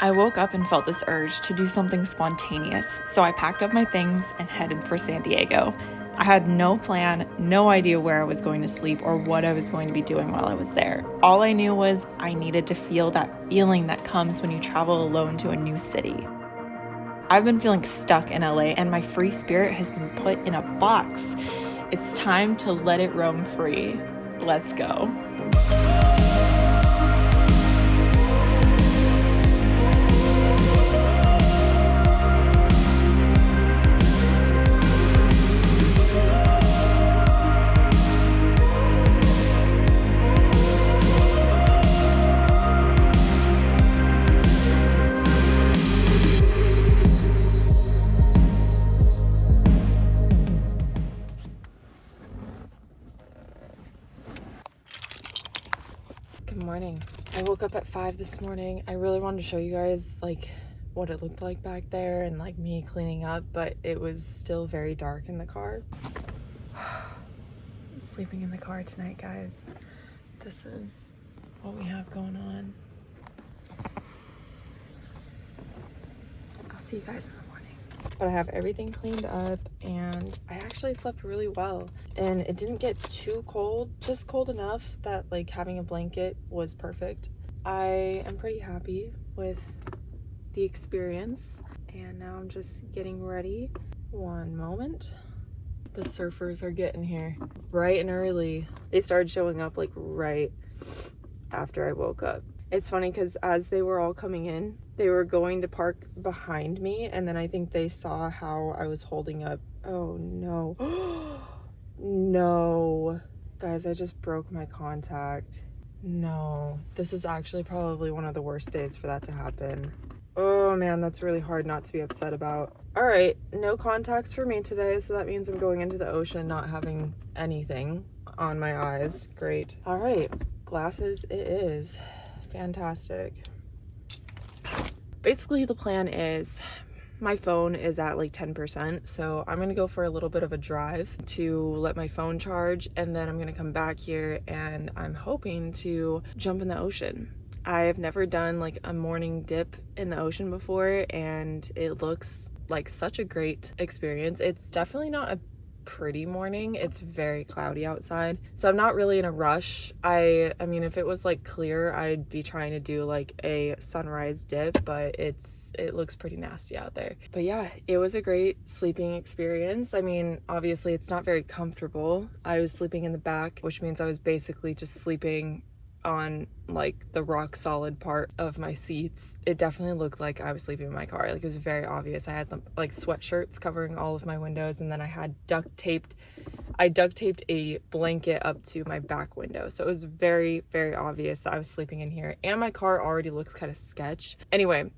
I woke up and felt this urge to do something spontaneous, so I packed up my things and headed for San Diego. I had no plan, no idea where I was going to sleep or what I was going to be doing while I was there. All I knew was I needed to feel that feeling that comes when you travel alone to a new city. I've been feeling stuck in LA and my free spirit has been put in a box. It's time to let it roam free. Let's go. Good morning. I woke up at 5 this morning. I really wanted to show you guys what it looked like back there and me cleaning up, but it was still very dark in the car. I'm sleeping in the car tonight, guys. This is what we have going on. I'll see you guys in the morning. But I have everything cleaned up and I actually slept really well. And it didn't get too cold, just cold enough that having a blanket was perfect. I am pretty happy with the experience. And now I'm just getting ready. One moment. The surfers are getting here bright and early. They started showing up right after I woke up. It's funny because as they were all coming in, they were going to park behind me, and then I think they saw how I was holding up. Oh no. No. Guys, I just broke my contact. No. This is actually probably one of the worst days for that to happen. Oh man, that's really hard not to be upset about. All right, no contacts for me today, so that means I'm going into the ocean not having anything on my eyes. Great. All right, glasses it is. Fantastic. Basically, the plan is my phone is at 10%, so I'm gonna go for a little bit of a drive to let my phone charge, and then I'm gonna come back here and I'm hoping to jump in the ocean. I have never done a morning dip in the ocean before, and it looks like such a great experience. It's definitely not a pretty morning. It's very cloudy outside, so I'm not really in a rush. I mean, if it was clear, I'd be trying to do a sunrise dip, but it looks pretty nasty out there. But yeah, it was a great sleeping experience. I mean, obviously it's not very comfortable. I was sleeping in the back, which means I was basically just sleeping on the rock solid part of my seats. It definitely looked like I was sleeping in my car. It was very obvious. I had sweatshirts covering all of my windows, and then I duct taped a blanket up to my back window, so it was very, very obvious that I was sleeping in here, and my car already looks kind of sketch. Anyway,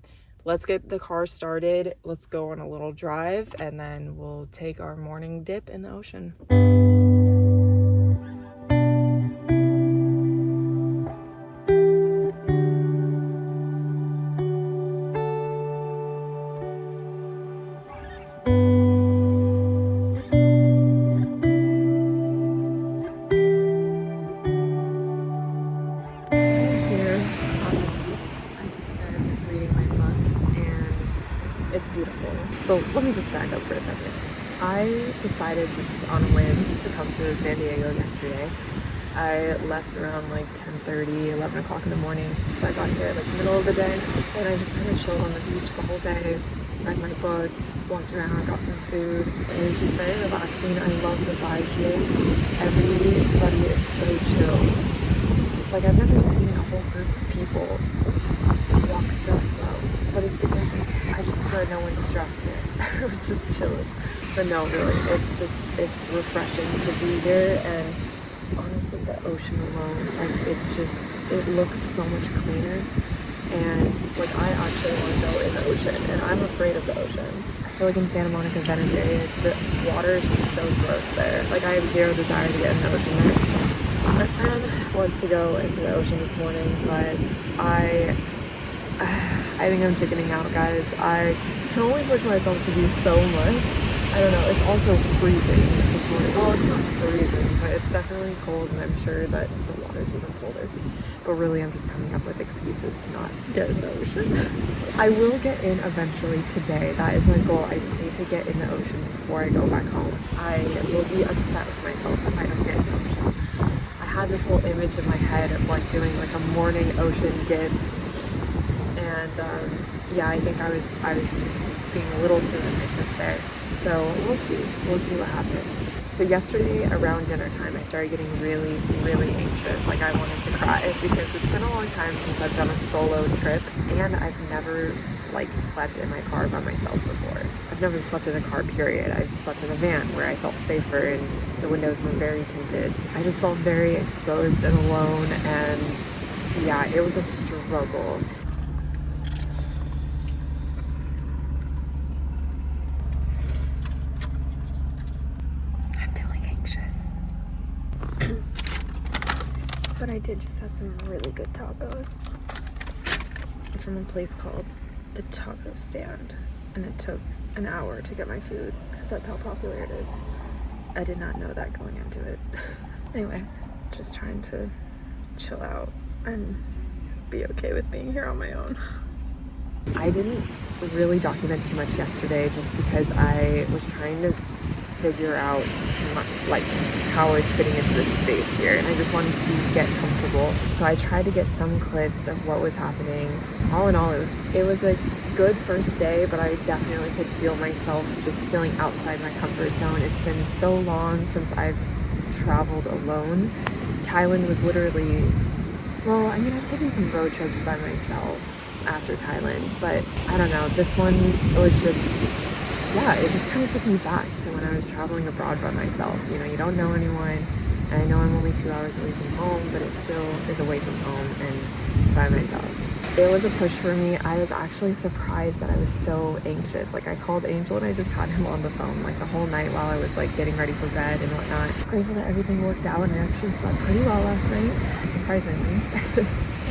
let's get the car started. Let's go on a little drive, and then we'll take our morning dip in the ocean. It's beautiful. So let me just back up for a second. I decided just on a whim to come to San Diego yesterday. I left around 10:30, 11 o'clock in the morning. So I got here at middle of the day, and I just kind of chilled on the beach the whole day, read my book, walked around, got some food. It was just very relaxing. I love the vibe here. Everybody is so chill. I've never seen a whole group of people walk so slow, but it's because I just swear no one's stressed here. Everyone's just chilling. But no, really, it's refreshing to be here, and honestly, the ocean alone, it looks so much cleaner, and I actually want to go in the ocean, and I'm afraid of the ocean. I feel in Santa Monica, Venice area, the water is just so gross there. I have zero desire to get in the ocean there. My plan was to go into the ocean this morning, but I think I'm chickening out, guys. I can only push myself to do so much. I don't know, it's also freezing this morning. Well, it's not freezing, but it's definitely cold, and I'm sure that the water's even colder. But really, I'm just coming up with excuses to not get in the ocean. I will get in eventually today. That is my goal. I just need to get in the ocean before I go back home. I will be upset with myself if I don't get in the ocean. I had this whole image in my head of like doing like a morning ocean dip, and yeah, I think I was being a little too ambitious there. So we'll see what happens. So yesterday around dinner time, I started getting really, really anxious. Like I wanted to cry because it's been a long time since I've done a solo trip, and I've never like slept in my car by myself before. I've never slept in a car, period. I've slept in a van where I felt safer and the windows were very tinted. I just felt very exposed and alone, and yeah, it was a struggle. But I did just have some really good tacos from a place called the Taco Stand, and it took an hour to get my food because that's how popular it is. I did not know that going into it. Anyway, just trying to chill out and be okay with being here on my own. I didn't really document too much yesterday just because I was trying to figure out like how I was fitting into this space here, and I just wanted to get comfortable. So I tried to get some clips of what was happening. All in all, it was a good first day, but I definitely could feel myself just feeling outside my comfort zone. It's been so long since I've traveled alone. Thailand was literally, well, I mean, I've taken some road trips by myself after Thailand, but I don't know, this one was just, yeah, it just kind of took me back to when I was traveling abroad by myself. You know, you don't know anyone, and I know I'm only 2 hours away from home, but it still is away from home and by myself. It was a push for me. I was actually surprised that I was so anxious. Like, I called Angel and I just had him on the phone like the whole night while I was like getting ready for bed and whatnot. Grateful that everything worked out, and I actually slept pretty well last night, surprisingly.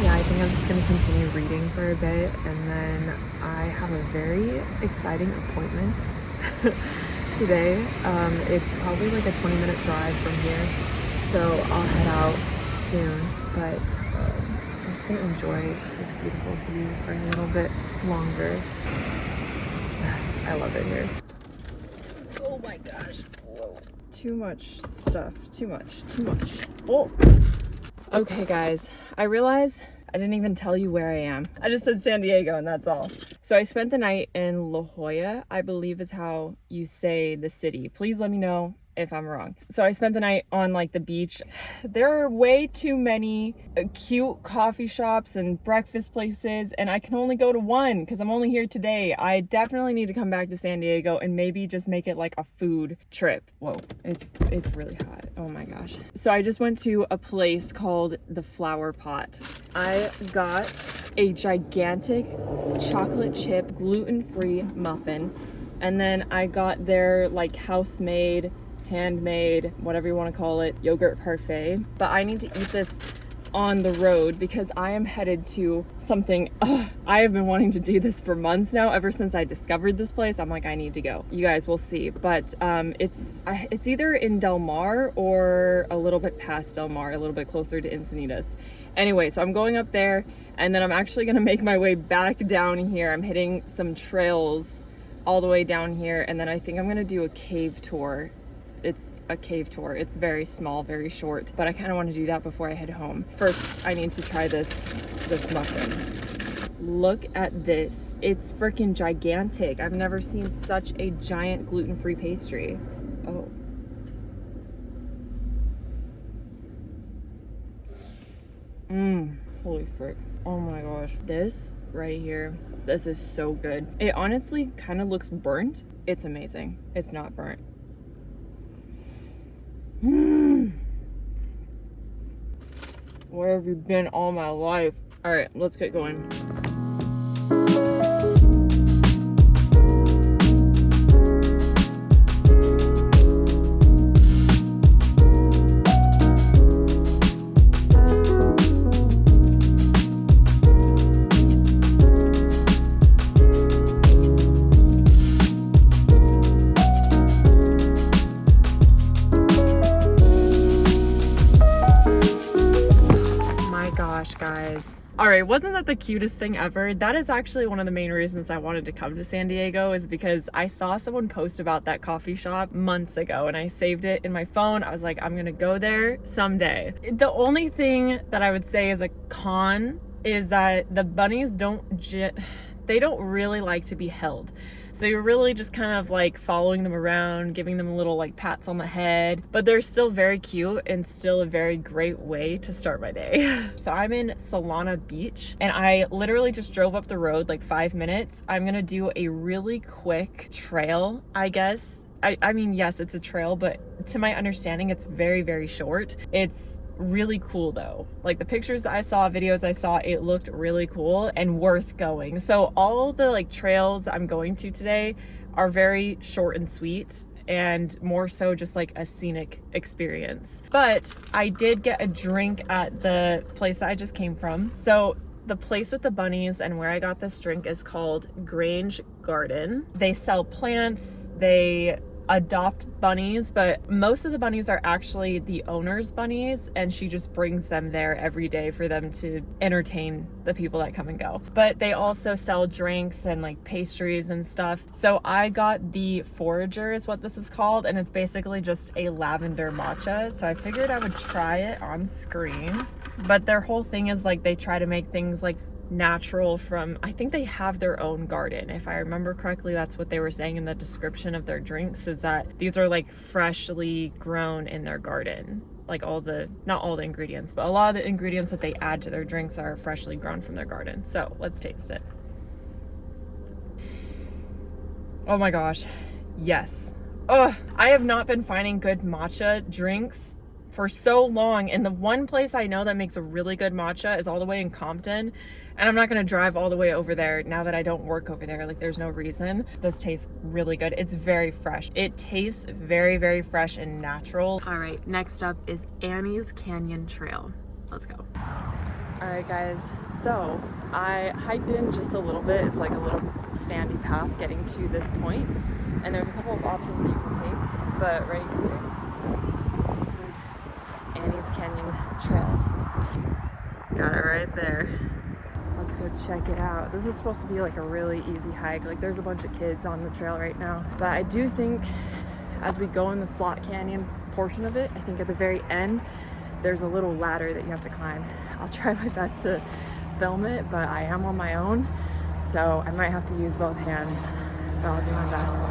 Yeah, I think I'm just going to continue reading for a bit, and then I have a very exciting appointment today. It's probably like a 20-minute drive from here, so I'll head out soon, but I'm just going to enjoy this beautiful view for a little bit longer. I love it here. Oh my gosh. Whoa. Too much stuff. Too much. Oh. Okay, guys, I realize I didn't even tell you where I am. I just said San Diego and that's all. So I spent the night in La Jolla, I believe is how you say the city. Please let me know if I'm wrong. So I spent the night on like the beach. There are way too many cute coffee shops and breakfast places, and I can only go to one because I'm only here today. I definitely need to come back to San Diego and maybe just make it like a food trip. Whoa, it's really hot. Oh my gosh. So I just went to a place called the Flower Pot. I got a gigantic chocolate chip gluten-free muffin, and then I got their like house-made, handmade, whatever you want to call it, yogurt parfait. But I need to eat this on the road because I am headed to something. I have been wanting to do this for months now, ever since I discovered this place. I'm like, I need to go. You guys will see, but it's either in Del Mar or a little bit past Del Mar, a little bit closer to Encinitas. Anyway, so I'm going up there, and then I'm actually gonna make my way back down here. I'm hitting some trails all the way down here, and then I think I'm gonna do a cave tour. It's a cave tour. It's very small, very short, but I kind of want to do that before I head home. First, I need to try this muffin. Look at this. It's freaking gigantic. I've never seen such a giant gluten-free pastry. Oh. Holy frick. Oh my gosh. This right here, this is so good. It honestly kind of looks burnt. It's amazing. It's not burnt. Where have you been all my life? All right, let's get going. Guys, all Sorry, wasn't that the cutest thing ever? That is actually one of the main reasons I wanted to come to San Diego, is because I saw someone post about that coffee shop months ago and I saved it in my phone. I was like, I'm gonna go there someday. The only thing that I would say is a con is that the bunnies don't really like to be held. So you're really just kind of like following them around, giving them little like pats on the head, but they're still very cute and still a very great way to start my day. So I'm in Solana Beach and I literally just drove up the road like 5 minutes. I'm gonna do a really quick trail, I guess. I mean, yes, it's a trail, but to my understanding, it's very, very short. It's really cool though. Like the pictures I saw, videos I saw, it looked really cool and worth going. So all the like trails I'm going to today are very short and sweet and more so just like a scenic experience. But I did get a drink at the place that I just came from. So the place with the bunnies and where I got this drink is called Grange Garden. They sell plants, they adopt bunnies, but most of the bunnies are actually the owner's bunnies, and she just brings them there every day for them to entertain the people that come and go. But they also sell drinks and like pastries and stuff. So I got the Forager is what this is called, and it's basically just a lavender matcha. So I figured I would try it on screen. But their whole thing is like they try to make things like natural from, I think they have their own garden. If I remember correctly, that's what they were saying in the description of their drinks, is that these are like freshly grown in their garden. Like not all the ingredients, but a lot of the ingredients that they add to their drinks are freshly grown from their garden. So let's taste it. Oh my gosh, yes. Oh, I have not been finding good matcha drinks for so long, and the one place I know that makes a really good matcha is all the way in Compton, and I'm not gonna drive all the way over there now that I don't work over there. Like there's no reason. This tastes really good. It's very fresh. It tastes very, very fresh and natural. All right, next up is Annie's Canyon Trail. Let's go. All right guys, so I hiked in just a little bit. It's like a little sandy path getting to this point, and there's a couple of options that you can take, but right here Annie's Canyon Trail. Got it right there. Let's go check it out. This is supposed to be like a really easy hike. Like there's a bunch of kids on the trail right now. But I do think as we go in the Slot Canyon portion of it, I think at the very end, there's a little ladder that you have to climb. I'll try my best to film it, but I am on my own, so I might have to use both hands, but I'll do my best.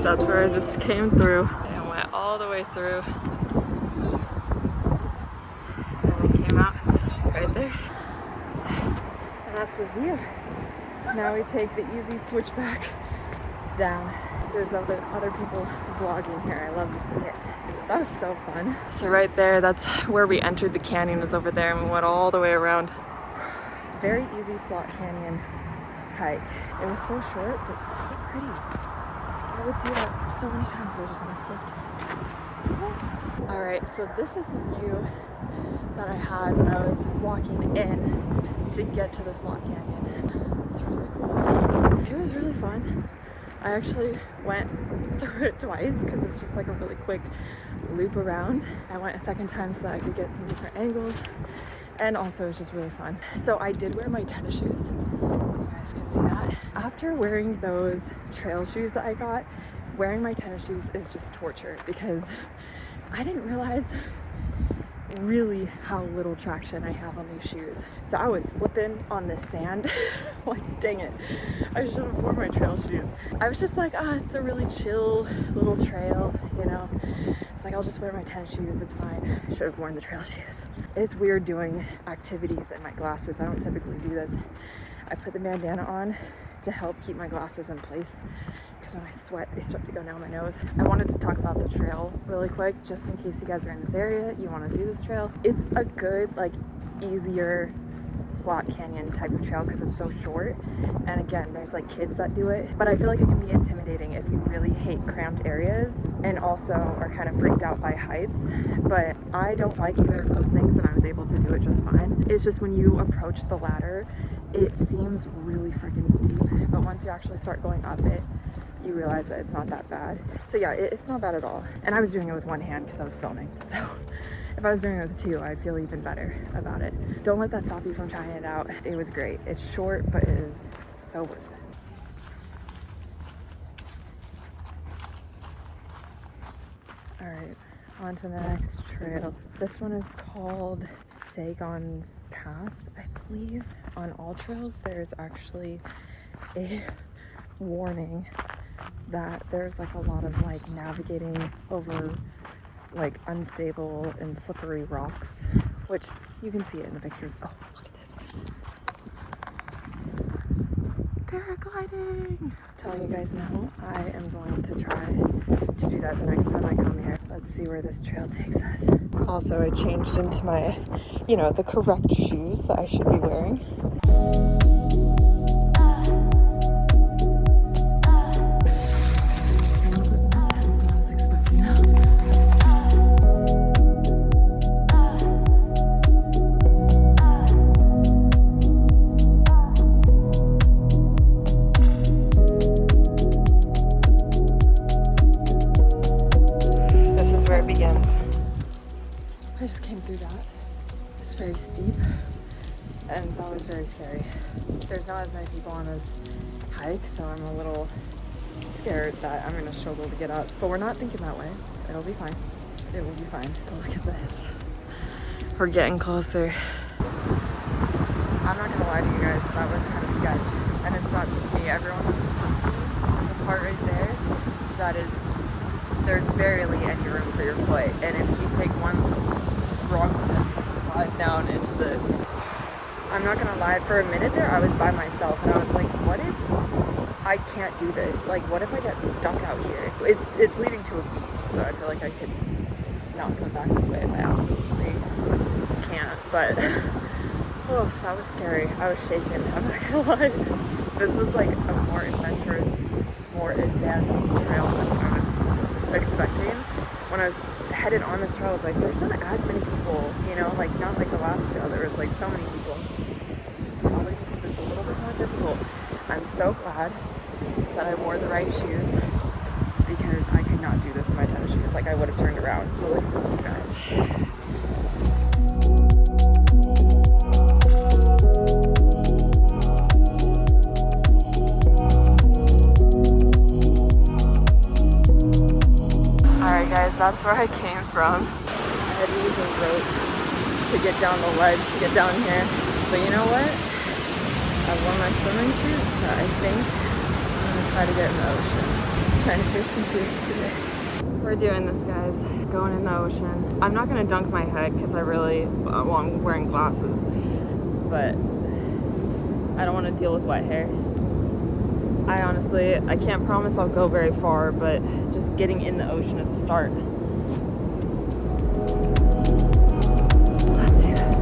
That's where I just came through and went all the way through, and then came out right there, and that's the view. Now we take the easy switchback down. There's other people vlogging here. I love to see it. That was so fun. So right there, that's where we entered the canyon, was over there, and we went all the way around. Very easy Slot Canyon hike. It was so short, but so pretty. I would do that so many times. I just want to sit. All right, so this is the view that I had when I was walking in to get to the Slot Canyon. It's really cool. It was really fun. I actually went through it twice because it's just like a really quick loop around. I went a second time so that I could get some different angles, and also it's just really fun. So I did wear my tennis shoes. You guys can see that. After wearing those trail shoes that I got, wearing my tennis shoes is just torture because I didn't realize really how little traction I have on these shoes. So I was slipping on the sand. Like, dang it, I should have worn my trail shoes. I was just like, it's a really chill little trail, you know. It's like, I'll just wear my tennis shoes, it's fine. I should have worn the trail shoes. It's weird doing activities in my glasses. I don't typically do this. I put the bandana on to help keep my glasses in place because because when I sweat, they start to go down my nose. I wanted to talk about the trail really quick, just in case you guys are in this area, you want to do this trail. It's a good, like, easier slot canyon type of trail because it's so short, and again, there's like kids that do it, but I feel like it can be intimidating if you really hate cramped areas and also are kind of freaked out by heights. But I don't like either of those things, and I was able to do it just fine. It's just when you approach the ladder, it seems really freaking steep, but once you actually start going up it, you realize that it's not that bad. So yeah, it's not bad at all. And I was doing it with one hand because I was filming, so if I was doing it with two, I'd feel even better about it. Don't let that stop you from trying it out. It was great. It's short, but it is so worth it. All right, on to the next trail. This one is called Saigon's Path, I believe. On all trails, there's actually a warning that there's like a lot of like navigating over like unstable and slippery rocks, which you can see it in the pictures. Oh, look at this. Paragliding! Telling you guys now, I am going to try to do that the next time I come here. Let's see where this trail takes us. Also, I changed into my, you know, the correct shoes that I should be wearing. I just came through that. It's very steep and that was very scary. There's not as many people on this hike, so I'm a little scared that I'm gonna struggle to get up. But we're not thinking that way. It'll be fine. It will be fine. Oh, look at this. We're getting closer. I'm not gonna lie to you guys, that was kind of sketch. And it's not just me, everyone on the part right there, that is, there's barely any room for your foot. And if you take one wrong step, slide down into this. I'm not gonna lie, for a minute there I was by myself and I was like, what if I can't do this? Like, what if I get stuck out here? It's leading to a beach, so I feel like I could not come back this way if I absolutely can't. But oh, that was scary. I was shaking, I'm not gonna lie. This was like a more adventurous, more advanced trail than I was expecting. When I was headed on this trail, I was like, there's not as many people, you know, like not like the last trail, there was like so many people. Probably because it's a little bit more difficult. I'm so glad that I wore the right shoes because I could not do this in my tennis shoes. Like, I would have turned around. But look at this one, guys. Alright guys, that's where I came from. I had to use a rope to get down the ledge, to get down here. But you know what? I wore my swimming suit, so I think I'm gonna try to get in the ocean. I'm trying to face some fears today. We're doing this, guys. Going in the ocean. I'm not gonna dunk my head because well, I'm wearing glasses. But I don't want to deal with wet hair. I can't promise I'll go very far, but just getting in the ocean is a start. Let's do this.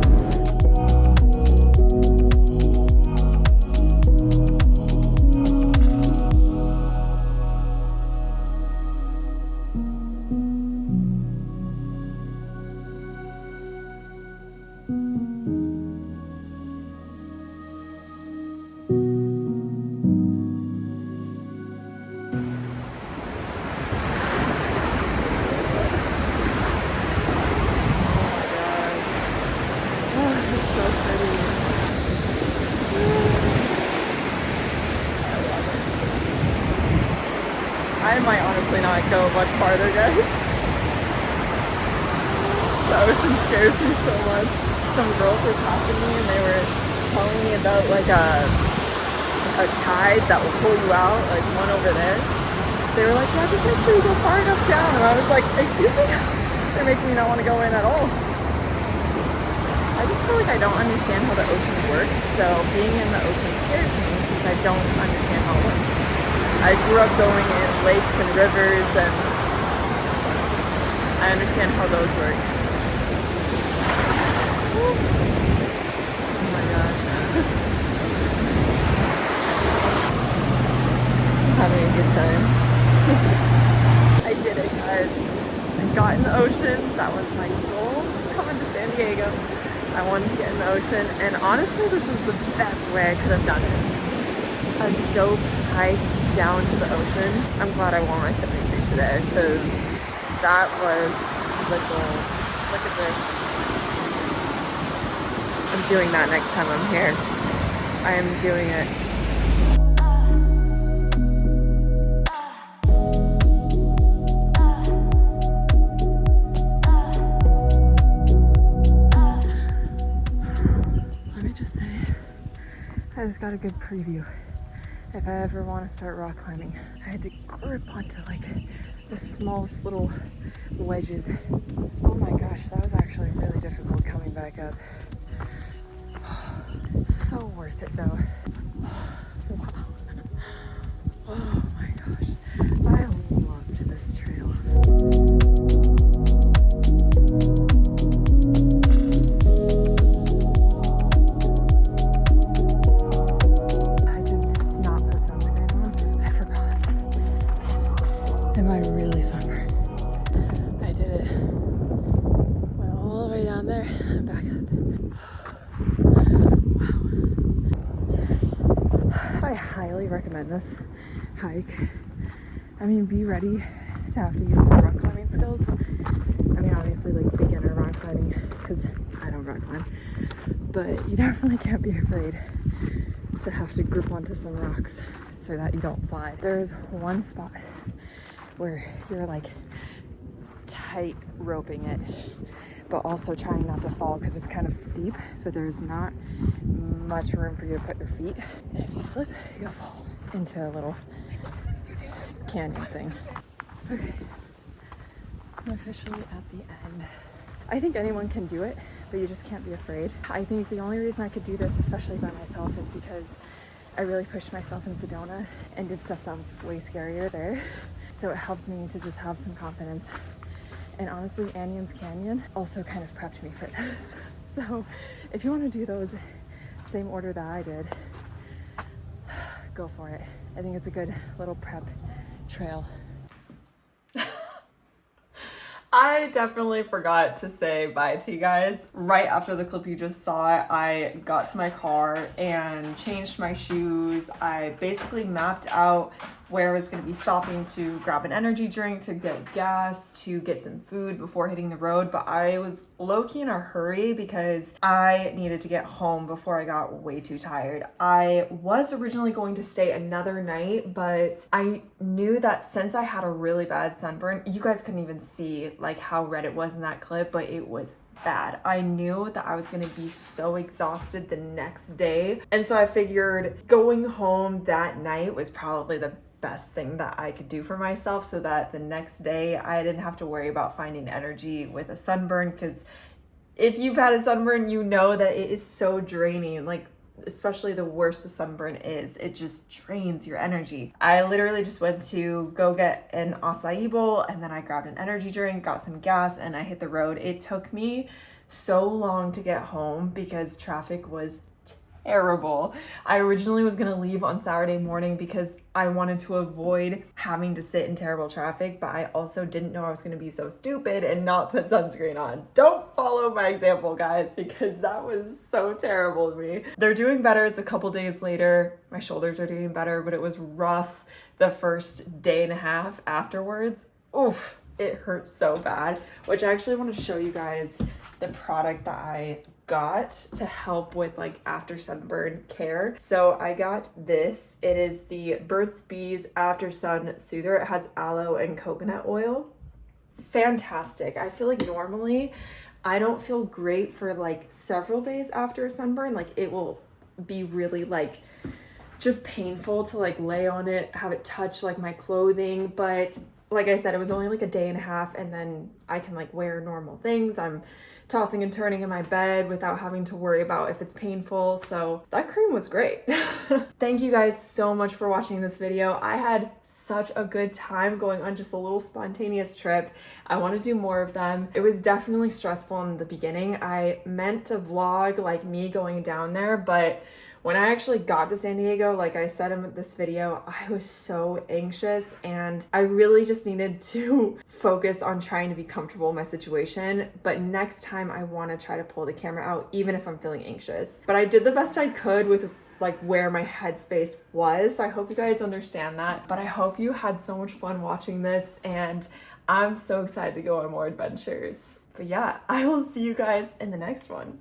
I might honestly not go much farther, guys. The ocean scares me so much. Some girls were passing me and they were telling me about like a tide that will pull you out, like one over there. They were like, yeah, just make sure you go far enough down. And I was like, excuse me? They're making me not want to go in at all. I just feel like I don't understand how the ocean works, so being in the ocean scares me since I don't understand how it works. I grew up going in lakes and rivers, and I understand how those work. Oh my gosh. I'm having a good time. I did it, guys. I got in the ocean. That was my goal coming to San Diego. I wanted to get in the ocean, and honestly, this is the best way I could have done it. A dope hike down to the ocean. I'm glad I wore my swimming suit today, because that was the goal. Look at this. I'm doing that next time I'm here. I am doing it. Let me just say, I just got a good preview. If I ever want to start rock climbing, I had to grip onto like the smallest little wedges. Oh my gosh, that was actually really difficult coming back up. So worth it though. Wow. Oh my gosh, I loved this trail. Am I really sunburned? I did it. Went all the way down there and back up. Wow. I highly recommend this hike. I mean, be ready to have to use some rock climbing skills. I mean, obviously like beginner rock climbing, because I don't rock climb. But you definitely can't be afraid to have to grip onto some rocks so that you don't slide. There's one spot where you're like tight roping it, but also trying not to fall because it's kind of steep, but there's not much room for you to put your feet. And if you slip, you'll fall into a little canyon thing. Okay, I'm officially at the end. I think anyone can do it, but you just can't be afraid. I think the only reason I could do this, especially by myself, is because I really pushed myself in Sedona and did stuff that was way scarier there. So it helps me to just have some confidence. And honestly, Anion's Canyon also kind of prepped me for this. So if you want to do those same order that I did, go for it. I think it's a good little prep trail. I definitely forgot to say bye to you guys. Right after the clip you just saw, I got to my car and changed my shoes. I basically mapped out where I was going to be stopping to grab an energy drink, to get gas, to get some food before hitting the road. But I was low-key in a hurry because I needed to get home before I got way too tired. I was originally going to stay another night, but I knew that since I had a really bad sunburn, you guys couldn't even see like how red it was in that clip, but it was bad. I knew that I was going to be so exhausted the next day. And so I figured going home that night was probably the best thing that I could do for myself, so that the next day I didn't have to worry about finding energy with a sunburn, because if you've had a sunburn, you know that it is so draining. Like, especially the worse the sunburn is, it just drains your energy. I literally just went to go get an acai bowl, and then I grabbed an energy drink, got some gas, and I hit the road. It took me so long to get home because traffic was terrible. I originally was gonna leave on Saturday morning because I wanted to avoid having to sit in terrible traffic, but I also didn't know I was gonna be so stupid and not put sunscreen on. Don't follow my example, guys, because that was so terrible to me. They're doing better. It's a couple days later. My shoulders are doing better, but it was rough the first day and a half afterwards. Oof, it hurt so bad, which I actually want to show you guys the product that I got to help with like after sunburn care. So I got this. It is the Burt's Bees After Sun Soother. It has aloe and coconut oil. Fantastic. I feel like normally I don't feel great for like several days after a sunburn. Like it will be really like just painful to like lay on it, have it touch like my clothing. But like I said, it was only like a day and a half, and then I can like wear normal things. I'm tossing and turning in my bed without having to worry about if it's painful. So that cream was great. Thank you guys so much for watching this video. I had such a good time going on just a little spontaneous trip. I want to do more of them. It was definitely stressful in the beginning. I meant to vlog like me going down there, but when I actually got to San Diego, like I said in this video, I was so anxious and I really just needed to focus on trying to be comfortable in my situation. But next time I want to try to pull the camera out, even if I'm feeling anxious. But I did the best I could with like where my headspace was. So I hope you guys understand that. But I hope you had so much fun watching this, and I'm so excited to go on more adventures. But yeah, I will see you guys in the next one.